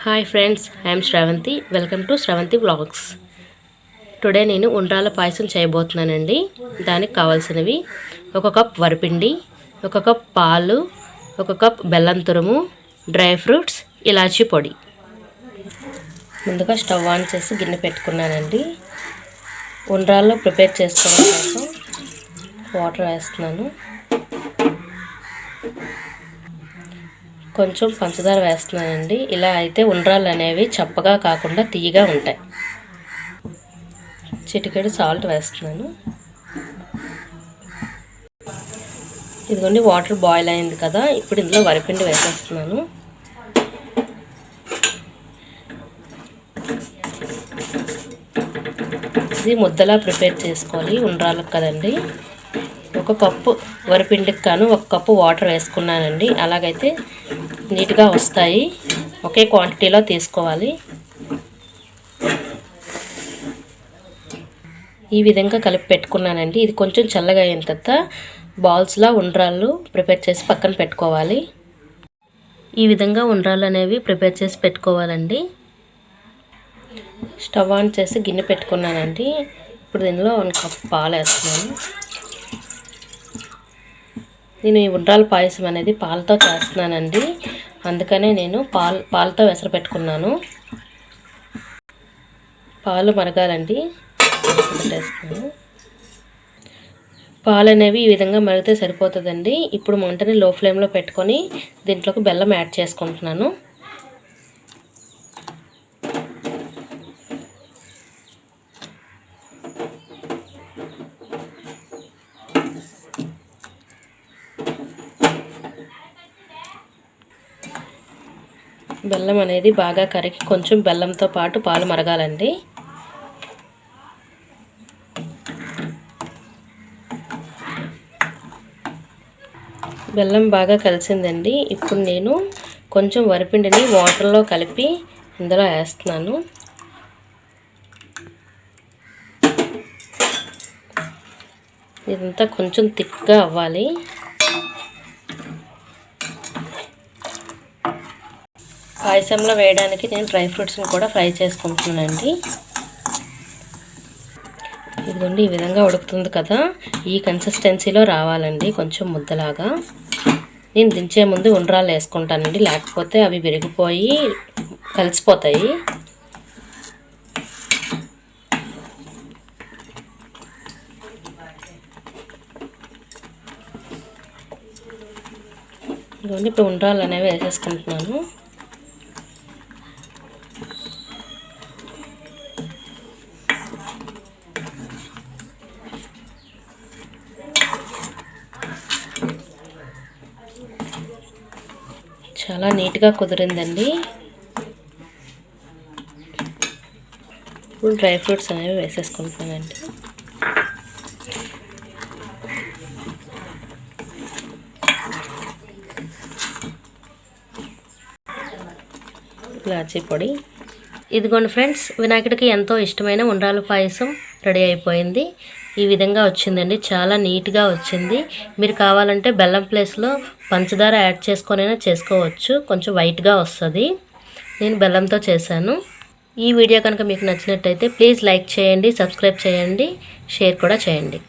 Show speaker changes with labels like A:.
A: Hi friends, I'm Sravanthi. Welcome to Sravanthi vlogs. Today నేను ఉండ్రాల పాయసం చేయబోతున్నానండి. దానికి కావాల్సినవి 1 కప్ వరిపిండి, 1 కప్ పాలు, 1 కప్ బెల్లం తురుము, డ్రై ఫ్రూట్స్, ఇలాచీ పొడి. ముందుగా స్టవ్ ఆన్ చేసి గిన్నె పెట్టుకున్నానండి. ఉండ్రాల్లో ప్రిపేర్ చేసుకోవడం కోసం వాటర్ వేస్తున్నాను. కొంచెం పంచదార వేస్తున్నానండి. ఇలా అయితే ఉండ్రాళ్ళు అనేవి చప్పగా కాకుండా తీయగా ఉంటాయి. చిటికెడు సాల్ట్ వేస్తున్నాను. ఇదిగోండి, వాటర్ బాయిల్ అయింది కదా. ఇప్పుడు ఇందులో వరిపిండి వేసేస్తున్నాను. ఇది ముద్దలా ప్రిపేర్ చేసుకోవాలి ఉండ్రాళ్ళకు కదండి. 1 కప్పు వరిపిండికి గాను 1 కప్పు వాటర్ వేసుకున్నానండి. అలాగైతే నీట్గా వస్తాయి. ఒకే క్వాంటిటీలో తీసుకోవాలి. ఈ విధంగా కలిపి పెట్టుకున్నానండి. ఇది కొంచెం చల్లగా అయిన తర్వాత బాల్స్లా ఉండ్రాళ్ళు ప్రిపేర్ చేసి పక్కన పెట్టుకోవాలి. ఈ విధంగా ఉండ్రాళ్ళు అనేవి ప్రిపేర్ చేసి పెట్టుకోవాలండి. స్టవ్ ఆన్ చేసి గిన్నె పెట్టుకున్నానండి. ఇప్పుడు దీనిలో 1 కప్ పాలు వేస్తున్నాను. నేను ఈ ఉండ్రాల పాయసం అనేది పాలతో చేస్తున్నానండి. అందుకనే నేను పాలతో వెసర పెట్టుకున్నాను. పాలు మరగాలండి. పెట్టేస్తున్నాను. పాలు అనేవి ఈ విధంగా మరిగితే సరిపోతుందండి. ఇప్పుడు మంటని లో ఫ్లేమ్లో పెట్టుకొని దీంట్లోకి బెల్లం యాడ్ చేసుకుంటున్నాను. బెల్లం అనేది బాగా కరిగి కొంచెం బెల్లంతో పాటు పాలు మరగాలండి. బెల్లం బాగా కలిసిందండి. ఇప్పుడు నేను కొంచెం వరిపిండిని వాటర్లో కలిపి ఇందులో వేస్తున్నాను. ఇదంతా కొంచెం థిక్గా అవ్వాలి. పాయసంలో వేయడానికి నేను డ్రై ఫ్రూట్స్ని కూడా ఫ్రై చేసుకుంటున్నానండి. ఇదిగోండి, ఈ విధంగా ఉడుకుతుంది కదా. ఈ కన్సిస్టెన్సీలో రావాలండి, కొంచెం ముద్దలాగా. నేను దించే ముందు ఉండ్రాలు వేసుకుంటానండి, లేకపోతే అవి విరిగిపోయి కలిసిపోతాయి. ఇదిగోండి, ఇప్పుడు ఉండ్రాలు అనేవి వేసేసుకుంటున్నాను. చాలా నీట్గా కుదిరిందండి. ఇప్పుడు డ్రై ఫ్రూట్స్ అనేవి వేసేసుకుంటున్నానండి. ఇలాచీ పొడి. ఇదిగోండి ఫ్రెండ్స్, వినాయకుడికి ఎంతో ఇష్టమైన ఉండ్రాల పాయసం రెడీ అయిపోయింది. ఈ విధంగా వచ్చిందండి. చాలా నీట్గా వచ్చింది. మీరు కావాలంటే బెల్లం ప్లేస్లో పంచదార యాడ్ చేసుకొనైనా చేసుకోవచ్చు. కొంచెం వైట్గా వస్తుంది. నేను బెల్లంతో చేశాను. ఈ వీడియో కనుక మీకు నచ్చినట్టయితే ప్లీజ్ లైక్ చేయండి, సబ్స్క్రైబ్ చేయండి, షేర్ కూడా చేయండి.